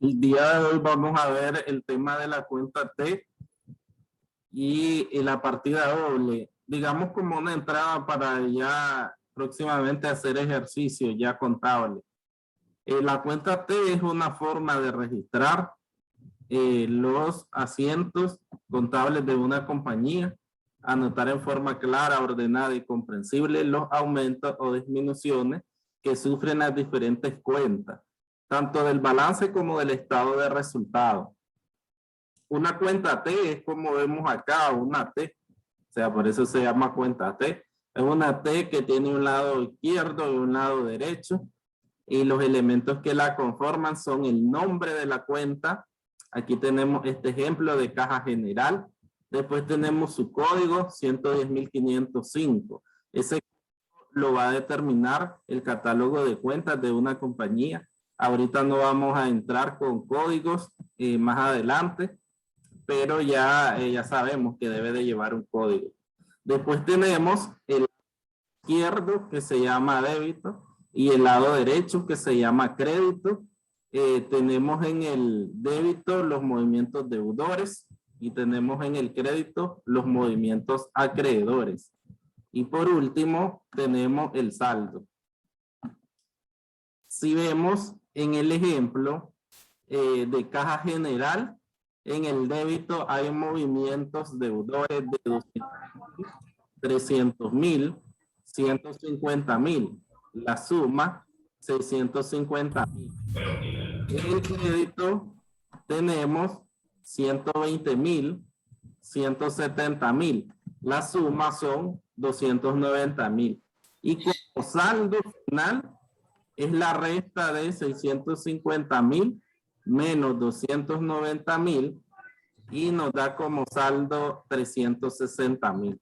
El día de hoy vamos a ver el tema de la cuenta T y la partida doble, digamos como una entrada para ya próximamente hacer ejercicio ya contable. La cuenta T es una forma de registrar los asientos contables de una compañía, anotar en forma clara, ordenada y comprensible los aumentos o disminuciones que sufren las diferentes cuentas, tanto del balance como del estado de resultados. Una cuenta T es como vemos acá, una T, o sea, por eso se llama cuenta T. Es una T que tiene un lado izquierdo y un lado derecho, y los elementos que la conforman son el nombre de la cuenta. Aquí tenemos este ejemplo de caja general. Después tenemos su código 110.505. Ese lo va a determinar el catálogo de cuentas de una compañía. Ahorita no vamos a entrar con códigos más adelante, pero ya sabemos que debe de llevar un código. Después tenemos el izquierdo que se llama débito y el lado derecho que se llama crédito. Tenemos en el débito los movimientos deudores y tenemos en el crédito los movimientos acreedores. Y por último, tenemos el saldo. Si vemos en el ejemplo de caja general, en el débito hay movimientos deudores de 200.000, 300.000, 150.000. La suma, 650.000. En el crédito tenemos 120.000, 170.000. La suma son 290.000. Y como saldo final es la resta de 650.000 menos 290.000 y nos da como saldo 360.000.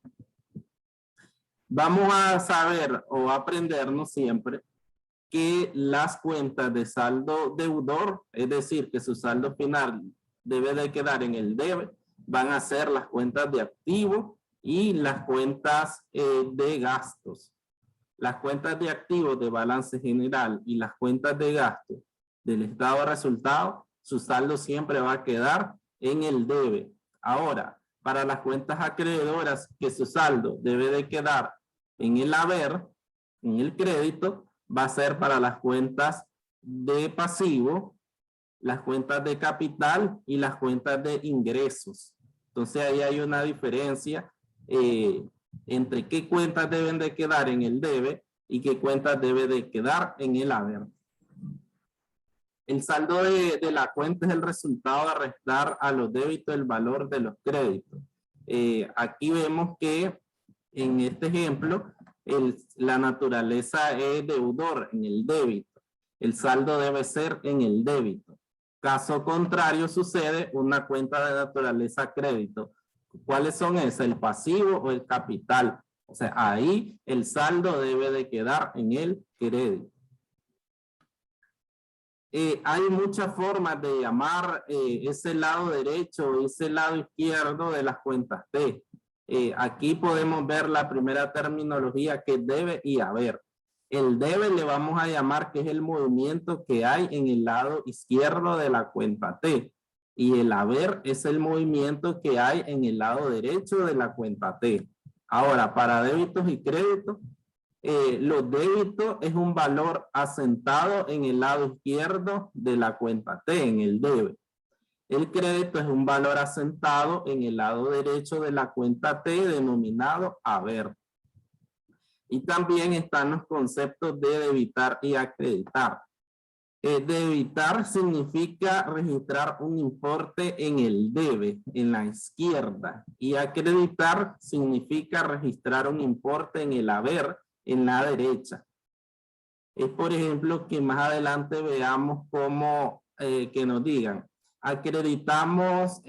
Vamos a saber o aprendernos siempre que las cuentas de saldo deudor, es decir, que su saldo final debe de quedar en el debe, van a ser las cuentas de activos y las cuentas de gastos. Las cuentas de activos de balance general y las cuentas de gastos del estado de resultado, su saldo siempre va a quedar en el debe. Ahora, para las cuentas acreedoras que su saldo debe de quedar en el haber, en el crédito, va a ser para las cuentas de pasivo, las cuentas de capital y las cuentas de ingresos. Entonces ahí hay una diferencia entre qué cuentas deben de quedar en el debe y qué cuentas debe de quedar en el haber. El saldo de la cuenta es el resultado de restar a los débitos el valor de los créditos. Aquí vemos que en este ejemplo la naturaleza es deudor en el débito. El saldo debe ser en el débito. Caso contrario sucede una cuenta de naturaleza crédito. ¿Cuáles son esas? ¿El pasivo o el capital? O sea, ahí el saldo debe de quedar en el crédito. Hay muchas formas de llamar ese lado derecho o ese lado izquierdo de las cuentas T. Aquí podemos ver la primera terminología que es debe y haber. El debe le vamos a llamar que es el movimiento que hay en el lado izquierdo de la cuenta T. Y el haber es el movimiento que hay en el lado derecho de la cuenta T. Ahora, para débitos y créditos, los débitos es un valor asentado en el lado izquierdo de la cuenta T, en el debe. El crédito es un valor asentado en el lado derecho de la cuenta T denominado haber. Y también están los conceptos de debitar y acreditar. Debitar significa registrar un importe en el debe, en la izquierda. Y acreditar significa registrar un importe en el haber, en la derecha. Es por ejemplo que más adelante veamos cómo que nos digan, acreditamos,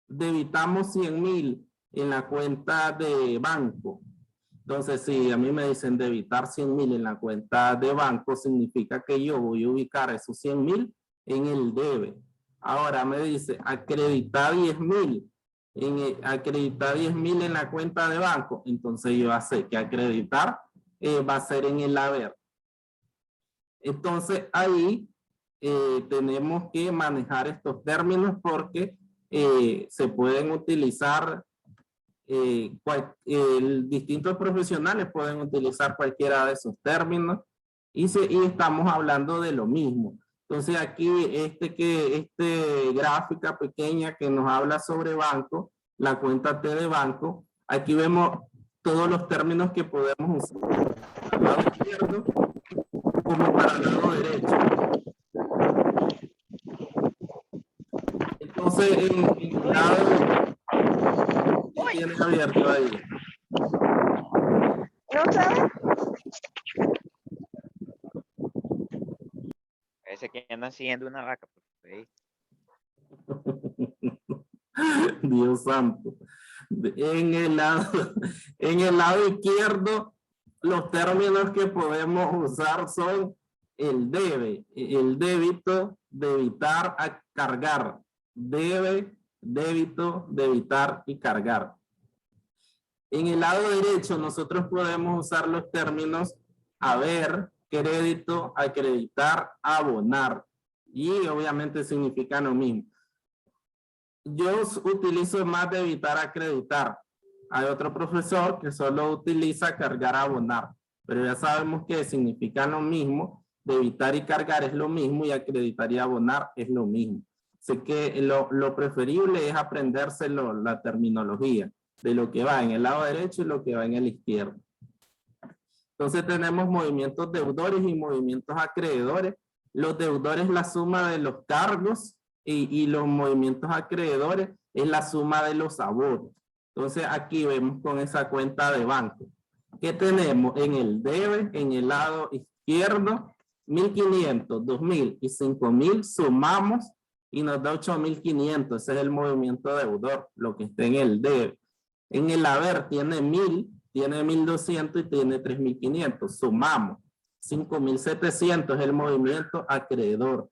debitamos 100.000 en la cuenta de banco. Entonces, si a mí me dicen debitar 100.000 en la cuenta de banco, significa que yo voy a ubicar esos 100.000 en el debe. Ahora me dice acreditar 10.000. Acreditar 10.000 en la cuenta de banco, entonces yo sé que acreditar va a ser en el haber. Entonces ahí tenemos que manejar estos términos porque se pueden utilizar, distintos profesionales pueden utilizar cualquiera de esos términos y estamos hablando de lo mismo. Entonces aquí este gráfica pequeña que nos habla sobre banco, la cuenta T de banco, aquí vemos todos los términos que podemos usar para el lado izquierdo como para el lado derecho. Entonces en el lado que tiene abierto ahí. ¿No sabes? Parece que andan siguiendo una vaca. Dios santo. En el lado izquierdo, los términos que podemos usar son el debe, el débito, debitar, a cargar. Debe, débito, debitar y cargar. En el lado derecho, nosotros podemos usar los términos haber, crédito, acreditar, abonar. Y obviamente significan lo mismo. Yo utilizo más debitar, acreditar. Hay otro profesor que solo utiliza cargar, abonar. Pero ya sabemos que significan lo mismo. Debitar y cargar es lo mismo y acreditar y abonar es lo mismo. Así que lo preferible es aprendérselo la terminología de lo que va en el lado derecho y lo que va en el izquierdo. Entonces tenemos movimientos deudores y movimientos acreedores. Los deudores es la suma de los cargos y los movimientos acreedores es la suma de los abonos. Entonces aquí vemos con esa cuenta de banco. ¿Qué tenemos? En el debe, en el lado izquierdo, 1.500, 2.000 y 5.000 sumamos y nos da 8.500. Ese es el movimiento deudor, lo que está en el debe. En el haber tiene 1.000, tiene 1.200 y tiene 3.500. Sumamos. 5.700 es el movimiento acreedor.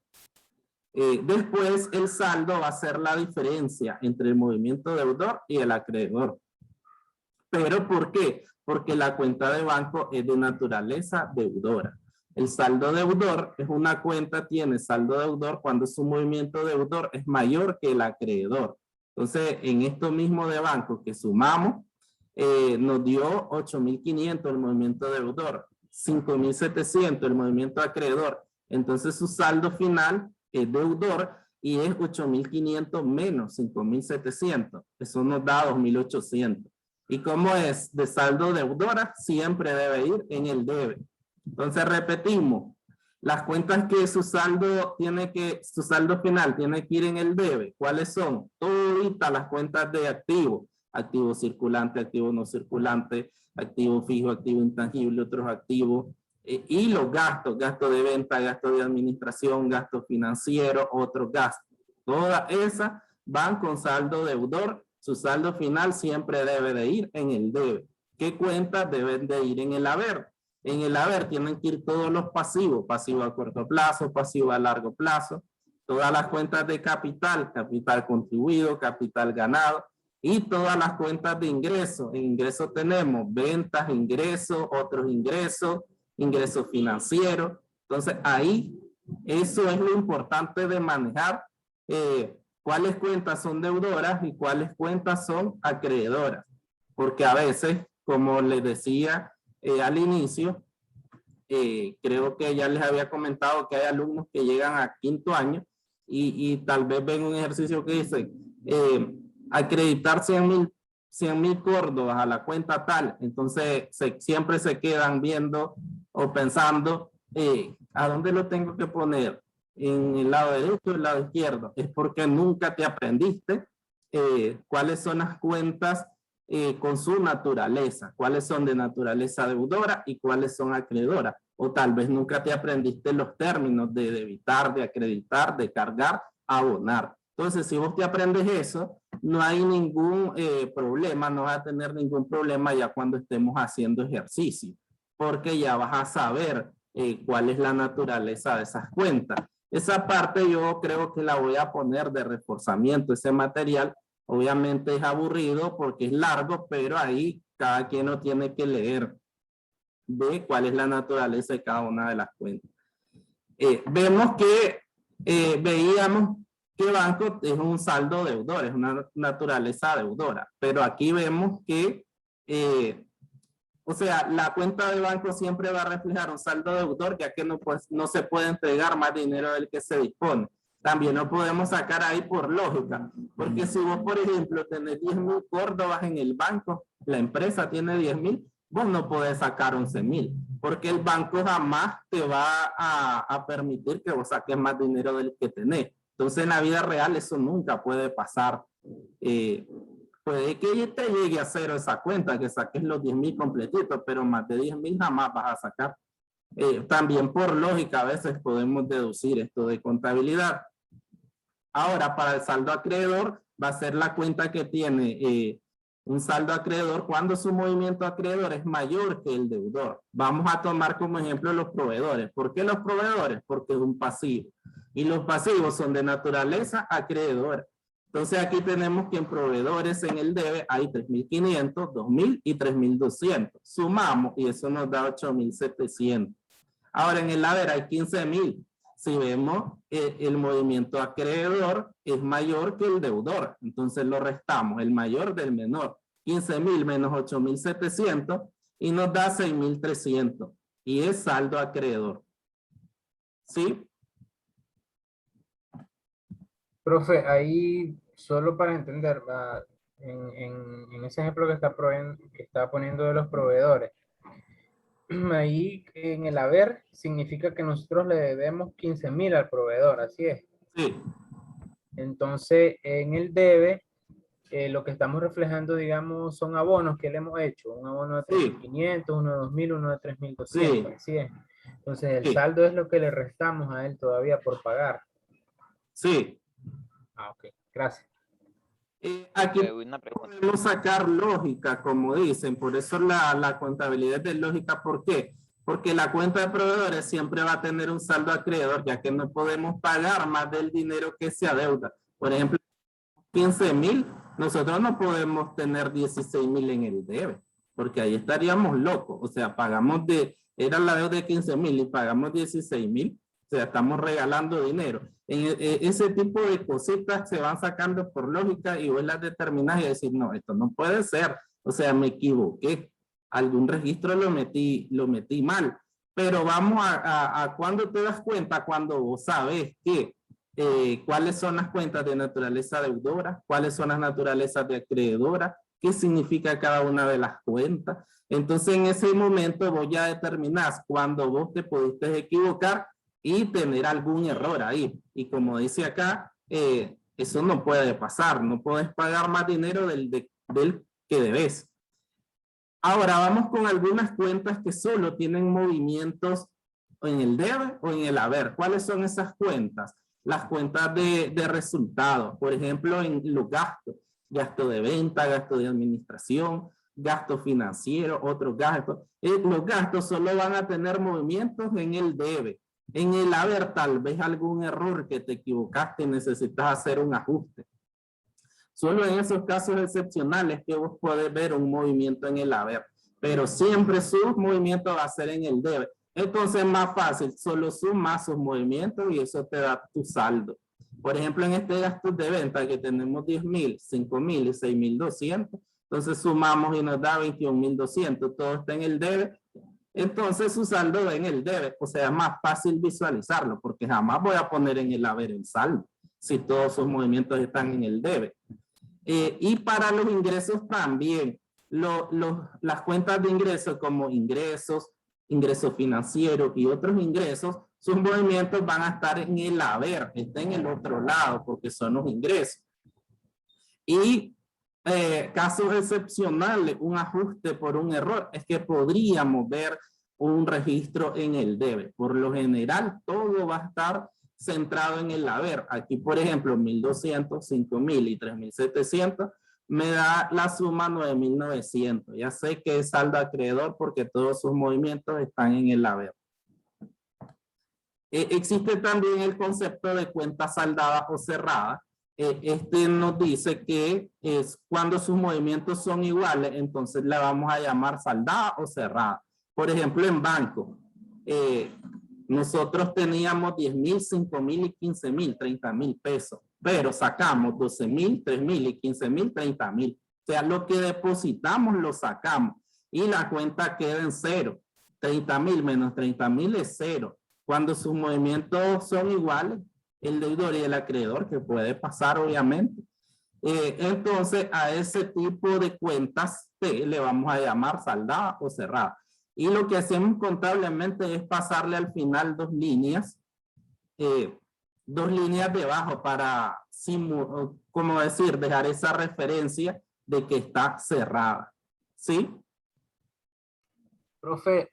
Después el saldo va a ser la diferencia entre el movimiento deudor y el acreedor. ¿Pero por qué? Porque la cuenta de banco es de naturaleza deudora. El saldo deudor es una cuenta, tiene saldo deudor cuando su movimiento deudor es mayor que el acreedor. Entonces, en esto mismo de banco que sumamos, nos dio 8.500 el movimiento deudor, 5.700 el movimiento acreedor. Entonces, su saldo final es deudor y es 8.500 menos 5.700. Eso nos da 2.800. ¿Y cómo es de saldo deudora? Siempre debe ir en el debe. Entonces repetimos, las cuentas que su saldo final tiene que ir en el debe. ¿Cuáles son? Todas las cuentas de activo. Activo circulante, activo no circulante, activo fijo, activo intangible, otros activos. Y los gastos, gasto de venta, gasto de administración, gasto financiero, otros gastos. Todas esas van con saldo deudor. Su saldo final siempre debe de ir en el debe. ¿Qué cuentas deben de ir en el haber? En el haber tienen que ir todos los pasivos, pasivo a corto plazo, pasivo a largo plazo, todas las cuentas de capital, capital contribuido, capital ganado, y todas las cuentas de ingreso. En ingreso tenemos ventas, ingresos, otros ingresos, ingresos financieros. Entonces ahí, eso es lo importante de manejar cuáles cuentas son deudoras y cuáles cuentas son acreedoras. Porque a veces, como les decía al inicio, creo que ya les había comentado que hay alumnos que llegan a quinto año y tal vez ven un ejercicio que dice acreditar 100.000 córdobas a la cuenta tal. Entonces siempre se quedan viendo o pensando ¿a dónde lo tengo que poner? ¿En el lado derecho o el lado izquierdo? Es porque nunca te aprendiste cuáles son las cuentas con su naturaleza, cuáles son de naturaleza deudora y cuáles son acreedoras, o tal vez nunca te aprendiste los términos de debitar, de acreditar, de cargar, abonar. Entonces, si vos te aprendes eso, no hay ningún problema, no vas a tener ningún problema ya cuando estemos haciendo ejercicio, porque ya vas a saber cuál es la naturaleza de esas cuentas. Esa parte yo creo que la voy a poner de reforzamiento, ese material. Obviamente es aburrido porque es largo, pero ahí cada quien lo tiene que leer de cuál es la naturaleza de cada una de las cuentas. Vemos que veíamos que banco es un saldo deudor, es una naturaleza deudora, pero aquí vemos que, o sea, la cuenta de banco siempre va a reflejar un saldo deudor, ya que no, pues, no se puede entregar más dinero del que se dispone. También lo podemos sacar ahí por lógica, porque si vos, por ejemplo, tenés 10.000 córdobas en el banco, la empresa tiene 10.000, vos no podés sacar 11.000, porque el banco jamás te va a permitir que vos saques más dinero del que tenés. Entonces, en la vida real eso nunca puede pasar. Puede que te llegue a cero esa cuenta, que saques los 10.000 completitos, pero más de 10.000 jamás vas a sacar. También por lógica a veces podemos deducir esto de contabilidad. Ahora, para el saldo acreedor, va a ser la cuenta que tiene un saldo acreedor cuando su movimiento acreedor es mayor que el deudor. Vamos a tomar como ejemplo los proveedores. ¿Por qué los proveedores? Porque es un pasivo. Y los pasivos son de naturaleza acreedora. Entonces aquí tenemos que en proveedores en el debe hay 3.500, 2.000 y 3.200. Sumamos y eso nos da 8.700. Ahora en el haber hay 15.000. Si vemos el movimiento acreedor es mayor que el deudor. Entonces lo restamos, el mayor del menor. 15.000 menos 8.700 y nos da 6.300. Y es saldo acreedor. ¿Sí? Profe, ahí solo para entender, en ese ejemplo que está poniendo de los proveedores, ahí en el haber significa que nosotros le debemos 15.000 al proveedor, así es. Sí. Entonces, en el debe, lo que estamos reflejando, digamos, son abonos que le hemos hecho. Un abono de 3.500, uno de 2.000, uno de 3.200, Sí. así es. Entonces, el Sí. saldo es lo que le restamos a él todavía por pagar. Sí. Ah, ok. Gracias. Aquí Una pregunta. podemos sacar lógica, como dicen, por eso la contabilidad es lógica. ¿Por qué? Porque la cuenta de proveedores siempre va a tener un saldo acreedor, ya que no podemos pagar más del dinero que se adeuda. Por ejemplo, 15.000, nosotros no podemos tener 16.000 en el debe, porque ahí estaríamos locos. O sea, pagamos era la deuda de 15.000 y pagamos 16.000. O sea, estamos regalando dinero. Ese tipo de cositas se van sacando por lógica y vos las determinás y decir, no, esto no puede ser. O sea, me equivoqué. Algún registro lo metí mal. Pero vamos a cuando te das cuenta, cuando vos sabes que cuáles son las cuentas de naturaleza deudora, cuáles son las naturalezas de acreedora, qué significa cada una de las cuentas. Entonces, en ese momento vos ya determinás cuando vos te pudiste equivocar y tener algún error ahí. Y como dice acá, eso no puede pasar. No puedes pagar más dinero del que debes. Ahora vamos con algunas cuentas que solo tienen movimientos en el debe o en el haber. ¿Cuáles son esas cuentas? Las cuentas de resultados. Por ejemplo, en los gastos. Gasto de venta, gasto de administración, gasto financiero, otros gastos. Los gastos solo van a tener movimientos en el debe. En el haber tal vez algún error que te equivocaste y necesitas hacer un ajuste. Solo en esos casos excepcionales que vos podés ver un movimiento en el haber, pero siempre su movimiento va a ser en el debe. Entonces es más fácil, solo suma sus movimientos y eso te da tu saldo. Por ejemplo, en este gasto de venta que tenemos 10.000, 5.000 y 6.200, entonces sumamos y nos da 21.200, todo está en el debe. Entonces su saldo va en el debe, o sea, es más fácil visualizarlo porque jamás voy a poner en el haber el saldo si todos sus movimientos están en el debe. Y para los ingresos también, las cuentas de ingresos como ingresos financieros y otros ingresos, sus movimientos van a estar en el haber, está en el otro lado porque son los ingresos. Y casos excepcionales, un ajuste por un error, es que podríamos ver un registro en el debe. Por lo general, todo va a estar centrado en el haber. Aquí, por ejemplo, 1.200, 5.000 y 3.700 me da la suma 9.900. Ya sé que es saldo acreedor porque todos sus movimientos están en el haber. Existe también el concepto de cuenta saldada o cerrada. Este nos dice que es cuando sus movimientos son iguales, entonces la vamos a llamar saldada o cerrada. Por ejemplo, en banco, nosotros teníamos 10,000, 5,000 y 15,000, 30,000 pesos, pero sacamos 12,000, 3,000 y 15,000, 30,000. O sea, lo que depositamos lo sacamos y la cuenta queda en cero. 30,000 menos 30,000 es cero. Cuando sus movimientos son iguales, el deudor y el acreedor, que puede pasar obviamente. Entonces a ese tipo de cuentas le vamos a llamar saldada o cerrada. Y lo que hacemos contablemente es pasarle al final dos líneas debajo para, como decir, dejar esa referencia de que está cerrada. ¿Sí? Profe,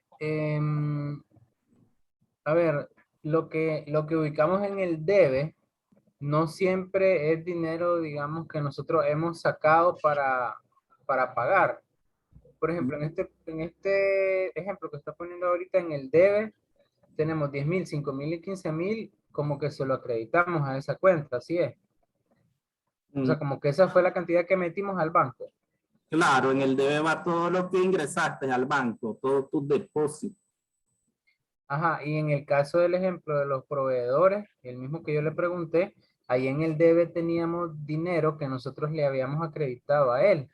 a ver, lo que ubicamos en el debe no siempre es dinero, digamos, que nosotros hemos sacado para pagar. Por ejemplo, en este ejemplo que está poniendo ahorita en el debe, tenemos 10,000, 5,000 y 15,000, como que se lo acreditamos a esa cuenta, ¿así es? O sea, como que esa fue la cantidad que metimos al banco. Claro, en el debe va todo lo que ingresaste al banco, todos tus depósitos. Ajá, y en el caso del ejemplo de los proveedores, el mismo que yo le pregunté, ahí en el debe teníamos dinero que nosotros le habíamos acreditado a él.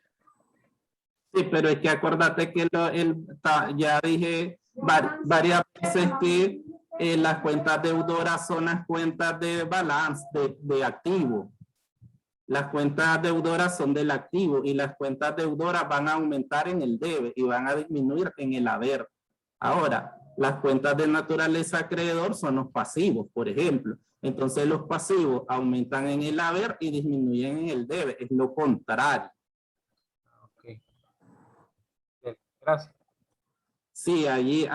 Sí, pero es que acuérdate que ya dije varias veces que las cuentas deudoras son las cuentas de balance, de activo. Las cuentas deudoras son del activo y las cuentas deudoras van a aumentar en el debe y van a disminuir en el haber. Ahora, las cuentas de naturaleza acreedor son los pasivos, por ejemplo. Entonces los pasivos aumentan en el haber y disminuyen en el debe. Es lo contrario. Ok. Bien, gracias. Sí, allí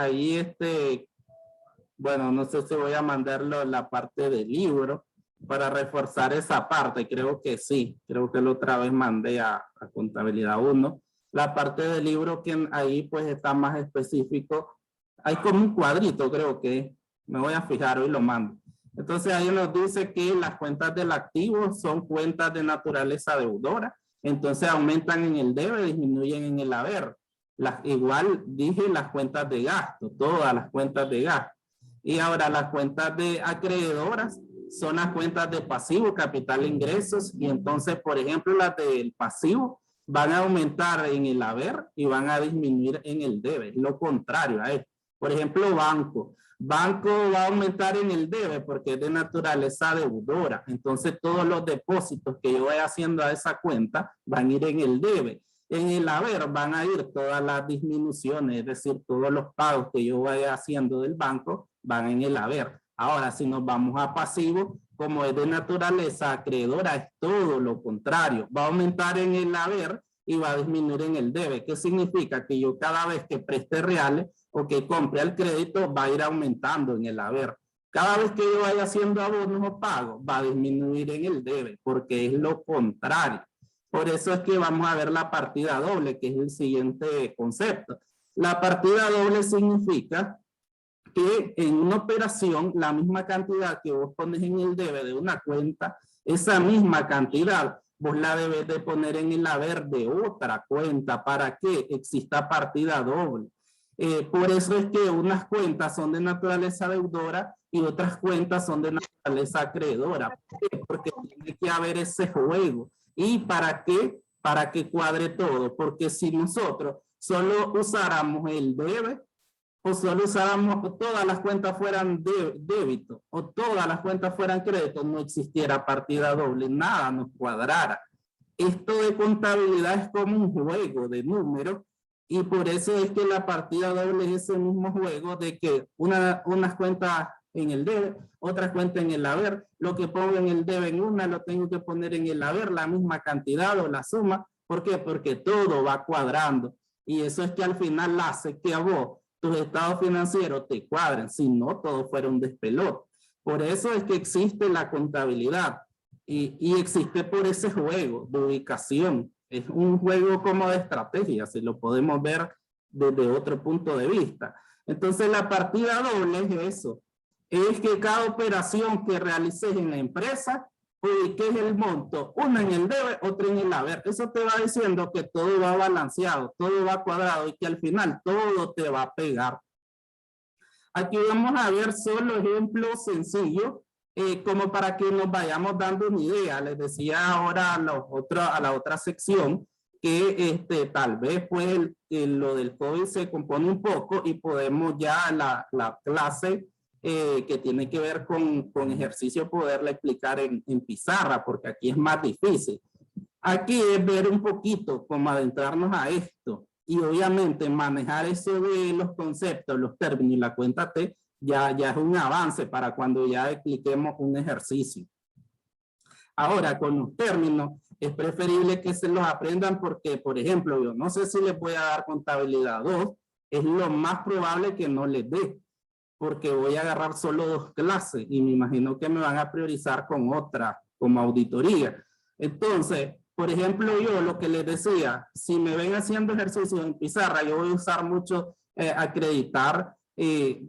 bueno, no sé si voy a mandarlo en la parte del libro para reforzar esa parte. Creo que sí. Creo que la otra vez mandé a contabilidad 1. La parte del libro que ahí pues está más específico. Hay como un cuadrito, creo que me voy a fijar, hoy lo mando. Entonces ahí nos dice que las cuentas del activo son cuentas de naturaleza deudora. Entonces aumentan en el debe, disminuyen en el haber. Igual dije las cuentas de gasto, todas las cuentas de gasto. Y ahora las cuentas de acreedoras son las cuentas de pasivo, capital e ingresos. Y entonces, por ejemplo, las del pasivo van a aumentar en el haber y van a disminuir en el debe. Lo contrario a esto. Por ejemplo, banco. Banco va a aumentar en el debe porque es de naturaleza deudora. Entonces, todos los depósitos que yo vaya haciendo a esa cuenta van a ir en el debe. En el haber van a ir todas las disminuciones, es decir, todos los pagos que yo vaya haciendo del banco van en el haber. Ahora, si nos vamos a pasivo, como es de naturaleza acreedora, es todo lo contrario. Va a aumentar en el haber y va a disminuir en el debe. ¿Qué significa? Que yo cada vez que preste reales o que compre el crédito va a ir aumentando en el haber. Cada vez que yo vaya haciendo abonos o pagos va a disminuir en el debe porque es lo contrario. Por eso es que vamos a ver la partida doble, que es el siguiente concepto. La partida doble significa que en una operación, la misma cantidad que vos pones en el debe de una cuenta, esa misma cantidad vos la debes de poner en el haber de otra cuenta para que exista partida doble. Por eso es que unas cuentas son de naturaleza deudora y otras cuentas son de naturaleza acreedora. ¿Por qué? Porque tiene que haber ese juego. ¿Y para qué? Para que cuadre todo. Porque si nosotros solo usáramos el debe o solo usáramos, todas las cuentas fueran débito o todas las cuentas fueran crédito, no existiera partida doble, nada nos cuadrara. Esto de contabilidad es como un juego de números y por eso es que la partida doble es ese mismo juego de que unas cuentas en el debe, otra cuenta en el haber, lo que pongo en el debe en una lo tengo que poner en el haber, la misma cantidad o la suma. ¿Por qué? Porque todo va cuadrando y eso es que al final hace que a vos tus estados financieros te cuadren, si no todo fuera un despelote. Por eso es que existe la contabilidad y existe por ese juego de ubicación. Es un juego como de estrategia, si lo podemos ver desde otro punto de vista. Entonces la partida doble es eso, es que cada operación que realices en la empresa, ubiques el monto, una en el debe, otra en el haber. Eso te va diciendo que todo va balanceado, todo va cuadrado y que al final todo te va a pegar. Aquí vamos a ver solo ejemplos sencillos, como para que nos vayamos dando una idea. Les decía ahora a la otra sección que tal vez pues lo del COVID se compone un poco y podemos ya la clase que tiene que ver con ejercicio poderla explicar en pizarra, porque aquí es más difícil. Aquí es ver un poquito cómo adentrarnos a esto y obviamente manejar eso de los conceptos, los términos y la cuenta T ya es un avance para cuando ya expliquemos un ejercicio. Ahora, con los términos, es preferible que se los aprendan porque, por ejemplo, yo no sé si les voy a dar contabilidad 2, es lo más probable que no les dé, porque voy a agarrar solo 2 clases y me imagino que me van a priorizar con otra, como auditoría. Entonces, por ejemplo, yo lo que les decía, si me ven haciendo ejercicios en pizarra, yo voy a usar mucho acreditar, de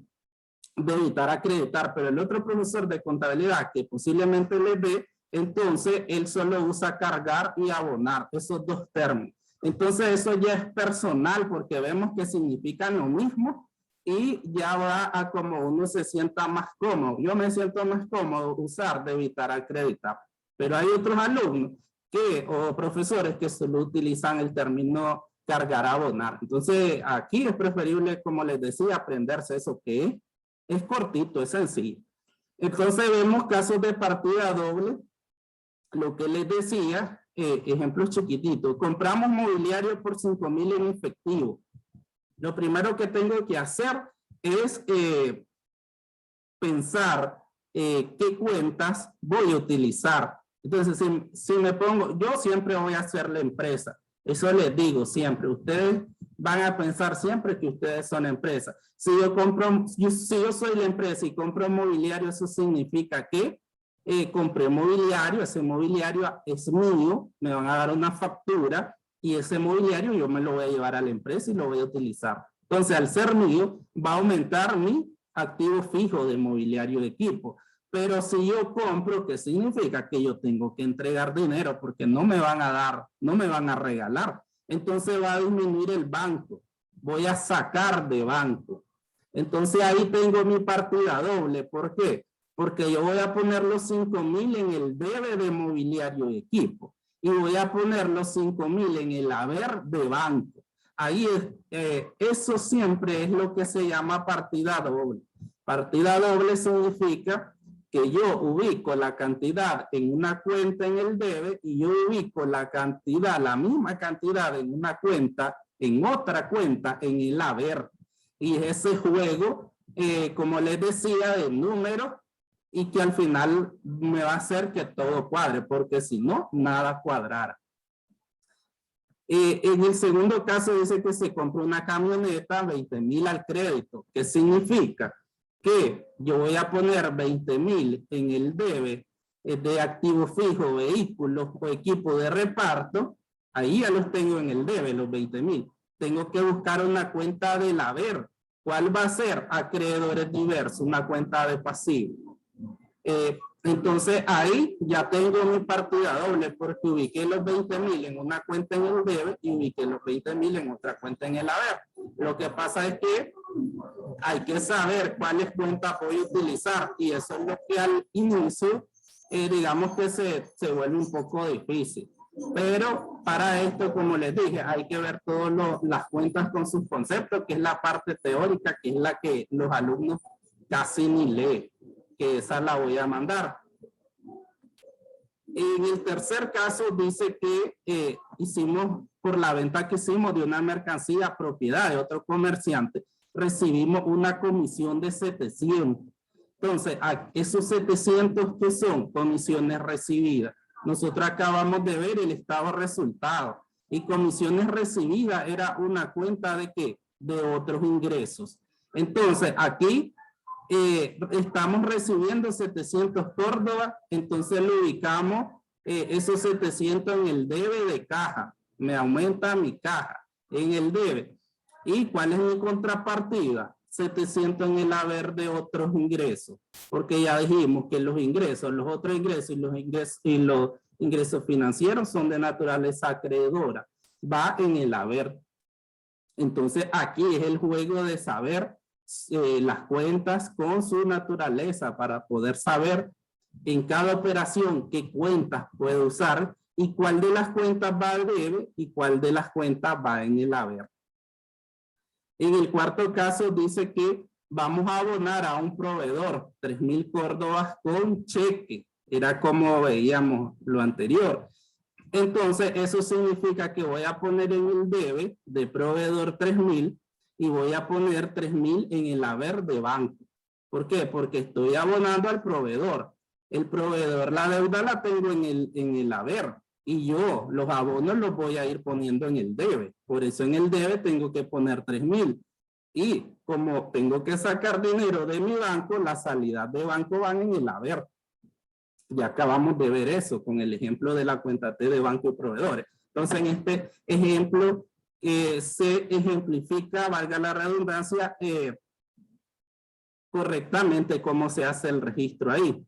evitar acreditar, pero el otro profesor de contabilidad que posiblemente les dé, entonces él solo usa cargar y abonar, esos 2 términos. Entonces eso ya es personal porque vemos que significan lo mismo y ya va a como uno se sienta más cómodo. Yo me siento más cómodo usar de evitar acreditar, pero hay otros alumnos o profesores que solo utilizan el término cargar, abonar. Entonces aquí es preferible, como les decía, aprenderse eso que es cortito, es sencillo. Entonces vemos casos de partida doble, lo que les decía, ejemplos chiquititos. Compramos mobiliario por 5,000 en efectivo. Lo primero que tengo que hacer es pensar qué cuentas voy a utilizar. Entonces, si me pongo, yo siempre voy a hacer la empresa. Eso les digo siempre. Ustedes van a pensar siempre que ustedes son empresa. Si yo soy la empresa y compro mobiliario, eso significa que compré mobiliario, ese mobiliario es mío, me van a dar una factura y ese mobiliario yo me lo voy a llevar a la empresa y lo voy a utilizar. Entonces, al ser mío, va a aumentar mi activo fijo de mobiliario de equipo. Pero si yo compro, ¿qué significa? Que yo tengo que entregar dinero porque no me van a dar, no me van a regalar. Entonces va a disminuir el banco. Voy a sacar de banco. Entonces ahí tengo mi partida doble. ¿Por qué? Porque yo voy a poner los 5,000 en el debe de mobiliario de equipo y voy a poner los 5,000 en el haber de banco. Ahí eso siempre es lo que se llama partida doble. Partida doble significa que yo ubico la cantidad en una cuenta en el debe y yo ubico la cantidad, la misma cantidad en una cuenta, en otra cuenta, en el haber. Y ese juego, como les decía, de números y que al final me va a hacer que todo cuadre, porque si no, nada cuadrará. En el segundo caso dice que se compró una camioneta 20,000 al crédito. ¿Qué significa? Que yo voy a poner 20,000 en el debe de activo fijo, vehículos o equipo de reparto. Ahí ya los tengo en el debe, los 20,000. Tengo que buscar una cuenta del haber. ¿Cuál va a ser? Acreedores diversos, una cuenta de pasivo. Entonces ahí ya tengo mi partida doble porque ubiqué los 20,000 en una cuenta en el debe y ubiqué los 20,000 en otra cuenta en el haber. Lo que pasa es que hay que saber cuáles cuentas voy a utilizar y eso es lo que al inicio digamos que se vuelve un poco difícil. Pero para esto, como les dije, hay que ver todas las cuentas con sus conceptos, que es la parte teórica, que es la que los alumnos casi ni leen, que esa la voy a mandar. En el tercer caso dice que hicimos, por la venta que hicimos de una mercancía propiedad de otro comerciante, recibimos una comisión de 700. Entonces, esos 700 que son comisiones recibidas. Nosotros acabamos de ver el estado resultado y comisiones recibidas era una cuenta de ¿qué? De otros ingresos. Entonces, aquí estamos recibiendo 700 Córdoba, entonces lo ubicamos esos 700 en el debe de caja. Me aumenta mi caja en el debe. ¿Y cuál es mi contrapartida? 700 en el haber de otros ingresos, porque ya dijimos que los ingresos, los otros ingresos y los ingresos financieros son de naturaleza acreedora, va en el haber. Entonces aquí es el juego de saber las cuentas con su naturaleza para poder saber en cada operación qué cuentas puedo usar y cuál de las cuentas va al debe y cuál de las cuentas va en el haber. En el cuarto caso dice que vamos a abonar a un proveedor 3,000 córdobas con cheque. Era como veíamos lo anterior. Entonces eso significa que voy a poner en el debe de proveedor 3,000 y voy a poner 3,000 en el haber de banco. ¿Por qué? Porque estoy abonando al proveedor. El proveedor, la deuda la tengo en el haber y yo los abonos los voy a ir poniendo en el debe. Por eso en el debe tengo que poner 3,000. Y como tengo que sacar dinero de mi banco, las salidas de banco van en el haber. Ya acabamos de ver eso con el ejemplo de la cuenta T de banco y proveedores. Entonces en este ejemplo se ejemplifica, valga la redundancia, correctamente cómo se hace el registro ahí.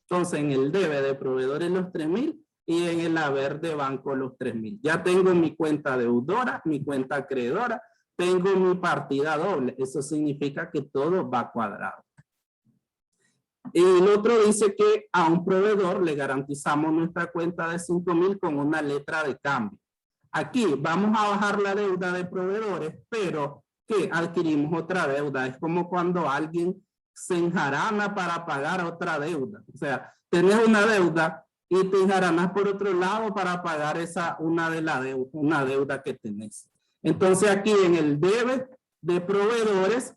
Entonces en el debe de proveedores los 3,000 y en el haber de banco los 3,000. Ya tengo mi cuenta deudora, mi cuenta acreedora, tengo mi partida doble. Eso significa que todo va cuadrado. Y el otro dice que a un proveedor le garantizamos nuestra cuenta de 5,000 con una letra de cambio. Aquí vamos a bajar la deuda de proveedores, pero que adquirimos otra deuda. Es como cuando alguien se enjarana para pagar otra deuda. O sea, tenés una deuda y te enjaranas por otro lado para pagar una deuda que tenés. Entonces aquí en el debe de proveedores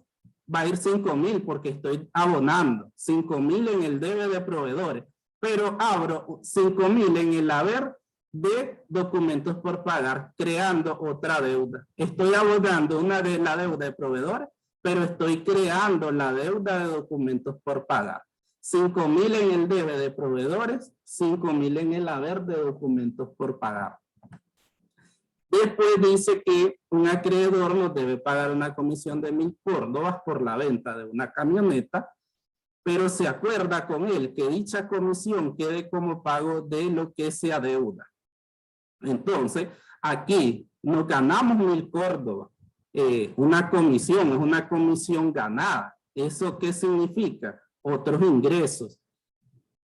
va a ir 5,000 porque estoy abonando 5,000 en el debe de proveedores, pero abro 5,000 en el haber de documentos por pagar, creando otra deuda. Estoy abonando la deuda de proveedores, pero estoy creando la deuda de documentos por pagar. 5,000 en el debe de proveedores, 5,000 en el haber de documentos por pagar. Después dice que un acreedor nos debe pagar una comisión de 1,000 córdobas por la venta de una camioneta, pero se acuerda con él que dicha comisión quede como pago de lo que se adeuda. Entonces, aquí nos ganamos 1,000 córdobas. Una comisión es una comisión ganada. ¿Eso qué significa? Otros ingresos.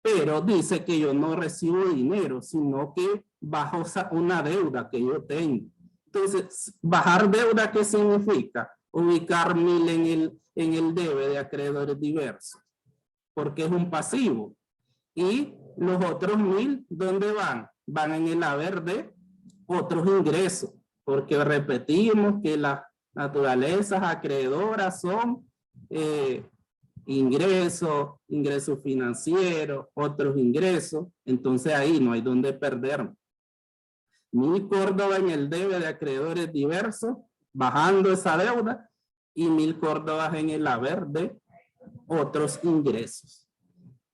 Pero dice que yo no recibo dinero, sino que bajo una deuda que yo tengo. Entonces, bajar deuda, ¿qué significa? Ubicar 1,000 en el debe de acreedores diversos, porque es un pasivo. Y los otros 1,000, ¿dónde van? Van en el haber de otros ingresos, porque repetimos que las naturalezas acreedoras son ingresos financieros, otros ingresos, entonces ahí no hay donde perderme. 1,000 córdobas en el debe de acreedores diversos, bajando esa deuda, y 1,000 córdobas en el haber de otros ingresos.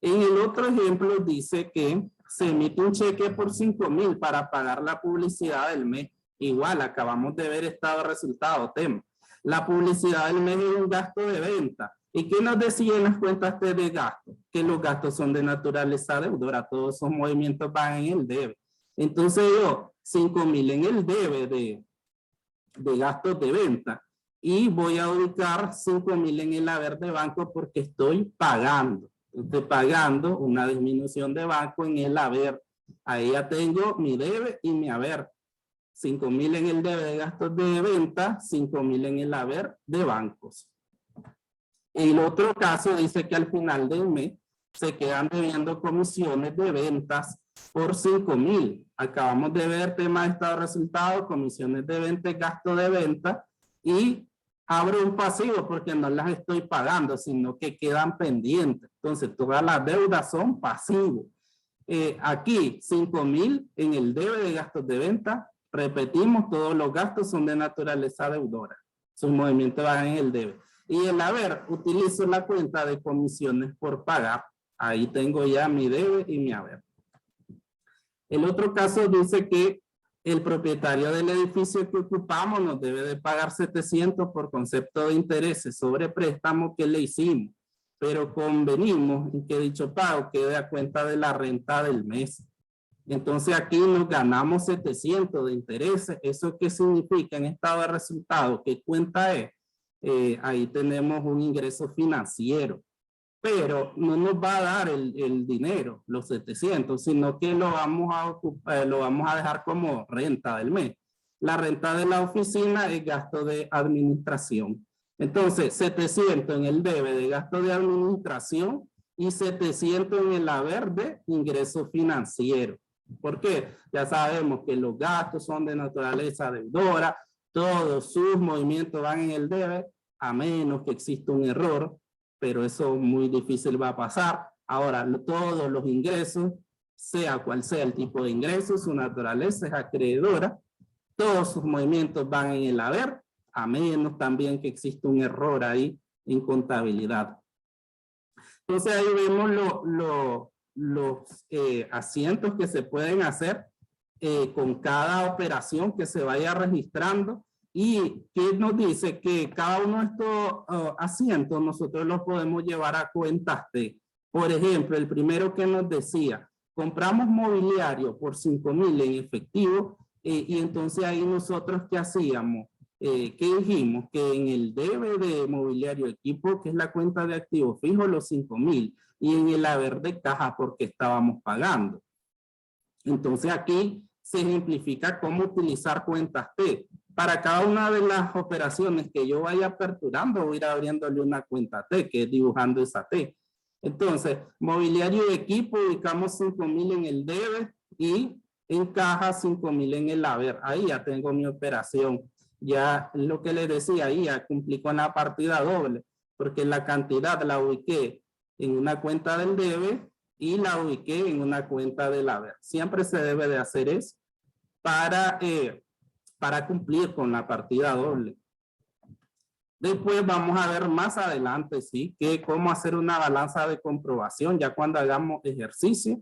En el otro ejemplo dice que se emite un cheque por 5,000 para pagar la publicidad del mes. Igual, acabamos de ver estado de resultado, tema. La publicidad del mes es un gasto de venta. ¿Y qué nos decían las cuentas de gasto? Que los gastos son de naturaleza deudora, todos esos movimientos van en el debe. Entonces yo, 5,000 en el debe de gastos de venta y voy a ubicar 5,000 en el haber de banco porque estoy pagando. Estoy pagando una disminución de banco en el haber. Ahí ya tengo mi debe y mi haber. 5,000 en el debe de gastos de venta, 5,000 en el haber de bancos. El otro caso dice que al final del mes se quedan debiendo comisiones de ventas por 5,000. Acabamos de ver tema de estado de resultado, comisiones de venta, gasto de venta, y abro un pasivo porque no las estoy pagando, sino que quedan pendientes. Entonces todas las deudas son pasivos. Aquí 5,000 en el debe de gastos de venta. Repetimos, todos los gastos son de naturaleza deudora. Sus movimientos van en el debe. Y el haber, utilizo la cuenta de comisiones por pagar. Ahí tengo ya mi debe y mi haber. El otro caso dice que el propietario del edificio que ocupamos nos debe de pagar 700 por concepto de intereses sobre préstamo que le hicimos. Pero convenimos en que dicho pago quede a cuenta de la renta del mes. Entonces aquí nos ganamos 700 de intereses. ¿Eso qué significa en estado de resultado? ¿Qué cuenta es? ahí tenemos un ingreso financiero, pero no nos va a dar el dinero, los 700, sino que lo vamos a dejar como renta del mes. La renta de la oficina es gasto de administración. Entonces, 700 en el debe de gasto de administración y 700 en el haber de ingreso financiero. ¿Por qué? Ya sabemos que los gastos son de naturaleza deudora, todos sus movimientos van en el debe, a menos que exista un error, pero eso muy difícil va a pasar. Ahora, todos los ingresos, sea cual sea el tipo de ingresos, su naturaleza es acreedora, todos sus movimientos van en el haber, a menos también que exista un error ahí en contabilidad. Entonces ahí vemos los asientos que se pueden hacer con cada operación que se vaya registrando, y que nos dice que cada uno de estos asientos nosotros los podemos llevar a cuentas T. Por ejemplo, el primero que nos decía, compramos mobiliario por 5,000 en efectivo, y entonces ahí nosotros ¿qué hacíamos? ¿Qué dijimos? Que en el debe de mobiliario equipo, que es la cuenta de activos fijos, los 5,000, y en el haber de caja porque estábamos pagando. Entonces aquí se ejemplifica cómo utilizar cuentas T. Para cada una de las operaciones que yo vaya aperturando, voy a ir abriéndole una cuenta T, que es dibujando esa T. Entonces, mobiliario de equipo, ubicamos 5,000 en el debe y en caja 5,000 en el haber. Ahí ya tengo mi operación. Ya lo que les decía, ahí ya cumplí con la partida doble, porque la cantidad la ubiqué en una cuenta del debe y la ubiqué en una cuenta del haber. Siempre se debe de hacer eso para cumplir con la partida doble. Después vamos a ver más adelante, ¿sí? Que cómo hacer una balanza de comprobación ya cuando hagamos ejercicio.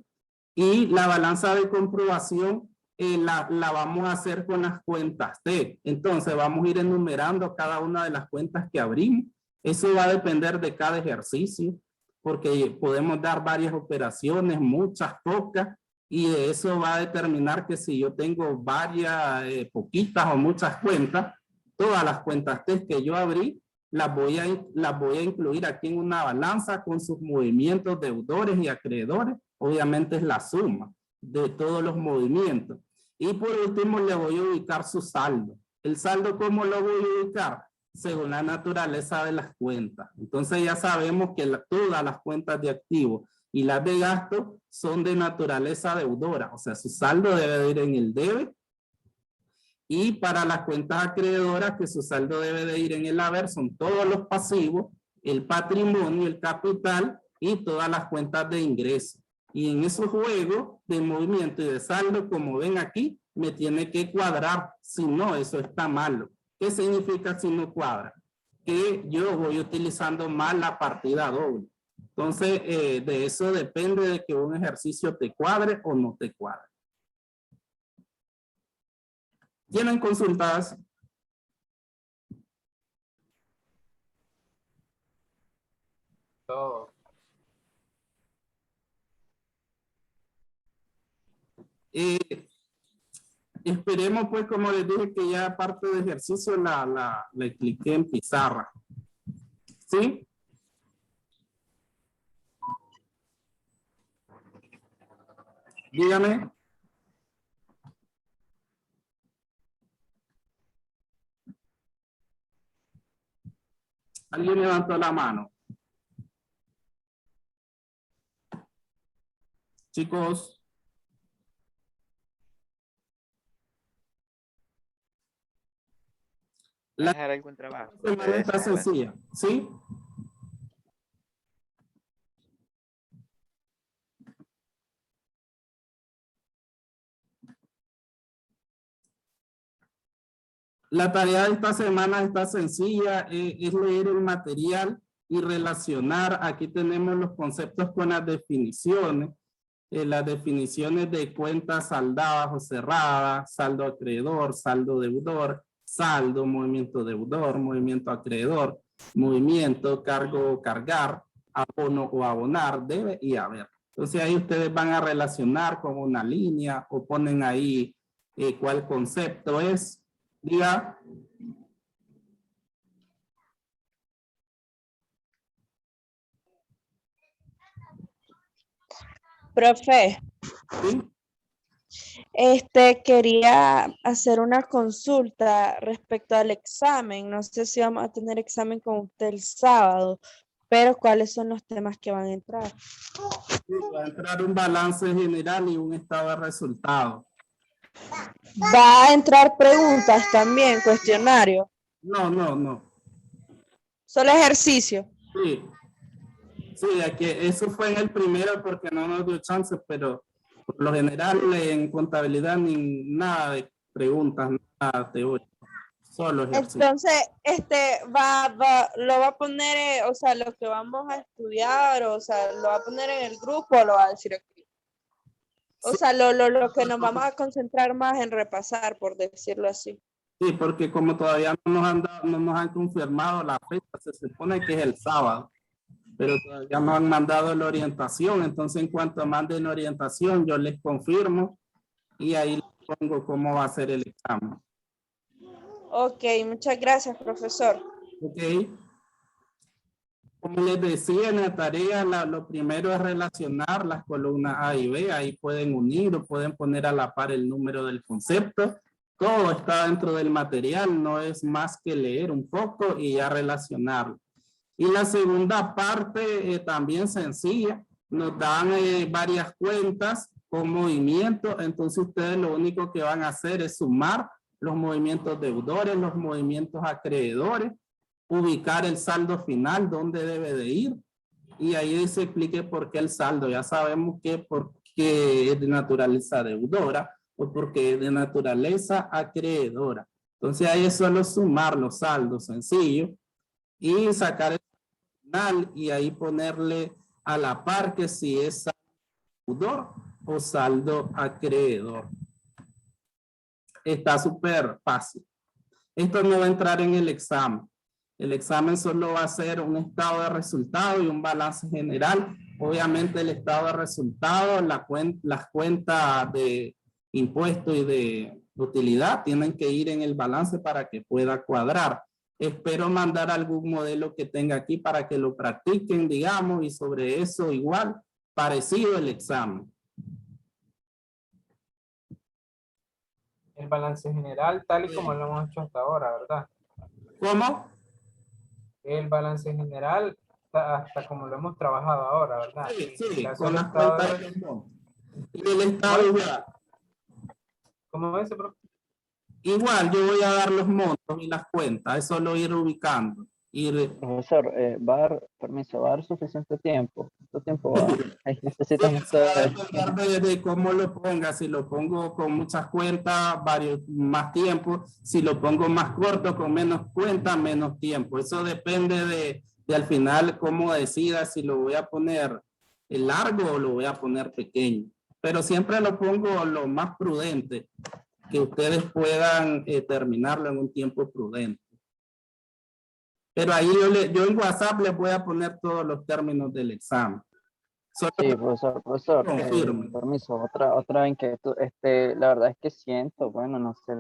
Y la balanza de comprobación la vamos a hacer con las cuentas T. Entonces vamos a ir enumerando cada una de las cuentas que abrimos. Eso va a depender de cada ejercicio, porque podemos dar varias operaciones, muchas, pocas, y de eso va a determinar que si yo tengo varias, poquitas o muchas cuentas, todas las cuentas T que yo abrí, las voy a incluir aquí en una balanza con sus movimientos deudores y acreedores. Obviamente es la suma de todos los movimientos. Y por último le voy a ubicar su saldo. ¿El saldo cómo lo voy a ubicar? Según la naturaleza de las cuentas. Entonces ya sabemos que todas las cuentas de activo y las de gasto son de naturaleza deudora. O sea, su saldo debe de ir en el debe. Y para las cuentas acreedoras, que su saldo debe de ir en el haber, son todos los pasivos, el patrimonio, el capital y todas las cuentas de ingreso. Y en esos juegos de movimiento y de saldo, como ven aquí, me tiene que cuadrar. Si no, eso está malo. ¿Qué significa si no cuadra? Que yo voy utilizando mal la partida doble. Entonces, de eso depende de que un ejercicio te cuadre o no te cuadre. ¿Tienen consultas? Todo. Esperemos, pues, como les dije, que ya parte de ejercicio la expliqué en pizarra. ¿Sí? Dígame. ¿Alguien levantó la mano? Chicos. La Dejar algún trabajo. semana está sencilla, ¿sí? La tarea de esta semana está sencilla, es leer el material y relacionar. Aquí tenemos los conceptos con las definiciones de cuentas saldadas o cerradas, saldo acreedor, saldo deudor, saldo, movimiento deudor, movimiento acreedor, movimiento, cargo, cargar, abono o abonar, debe y haber. Entonces ahí ustedes van a relacionar con una línea o ponen ahí cuál concepto es. Diga. Profe, ¿Sí? quería hacer una consulta respecto al examen. No sé si vamos a tener examen con usted el sábado, pero ¿cuáles son los temas que van a entrar? Sí, va a entrar un balance general y un estado de resultados. Va a entrar preguntas también, cuestionario, No. solo ejercicio. Sí. Sí, aquí, eso fue en el primero porque no nos dio chance, pero por lo general en contabilidad ni nada de preguntas, nada teórico, solo ejercicio. Entonces, lo va a poner, o sea, lo que vamos a estudiar, o sea, lo va a poner en el grupo o lo va a decir aquí. O Sí. sea, lo que nos vamos a concentrar más en repasar, por decirlo así. Sí, porque como todavía no nos han no nos han confirmado la fecha, se supone que es el sábado, pero todavía no han mandado la orientación, entonces en cuanto manden la orientación, yo les confirmo y ahí les pongo cómo va a ser el examen. Ok, muchas gracias, profesor. Ok. Como les decía en la tarea, lo primero es relacionar las columnas A y B. Ahí pueden unir o pueden poner a la par el número del concepto. Todo está dentro del material, no es más que leer un poco y ya relacionarlo. Y la segunda parte también sencilla. Nos dan varias cuentas con movimientos. Entonces ustedes lo único que van a hacer es sumar los movimientos deudores, los movimientos acreedores, ubicar el saldo final, dónde debe de ir, y ahí se explique por qué el saldo. Ya sabemos que porque es de naturaleza deudora o porque es de naturaleza acreedora. Entonces ahí es solo sumar los saldos sencillos y sacar el final y ahí ponerle a la par que si es saldo deudor o saldo acreedor. Está súper fácil. Esto no va a entrar en el examen. El examen solo va a ser un estado de resultado y un balance general. Obviamente el estado de resultado, las cuentas de impuesto y de utilidad tienen que ir en el balance para que pueda cuadrar. Espero mandar algún modelo que tenga aquí para que lo practiquen, digamos, y sobre eso igual, parecido el examen. El balance general, tal y como lo hemos hecho hasta ahora, ¿verdad? ¿Cómo? El balance general, hasta como lo hemos trabajado ahora, ¿verdad? Sí, Caso con del las estado cuentas de- de los montos. Y el estado igual. ¿Cómo es, profe? Igual yo voy a dar los montos y las cuentas, es solo ir ubicando. Profesor, permiso, va a dar suficiente tiempo. ¿Cuánto tiempo va? Ahí necesitamos Eso va a todo. depender de cómo lo ponga. Si lo pongo con muchas cuentas, más tiempo. Si lo pongo más corto, con menos cuentas, menos tiempo. Eso depende de al final cómo decida si lo voy a poner largo o lo voy a poner pequeño. Pero siempre lo pongo lo más prudente, que ustedes puedan terminarlo en un tiempo prudente. Pero ahí yo en WhatsApp les voy a poner todos los términos del examen. Solo Sí, profesor, confirme. permiso, otra inquietud. La verdad es que siento, bueno, no sé,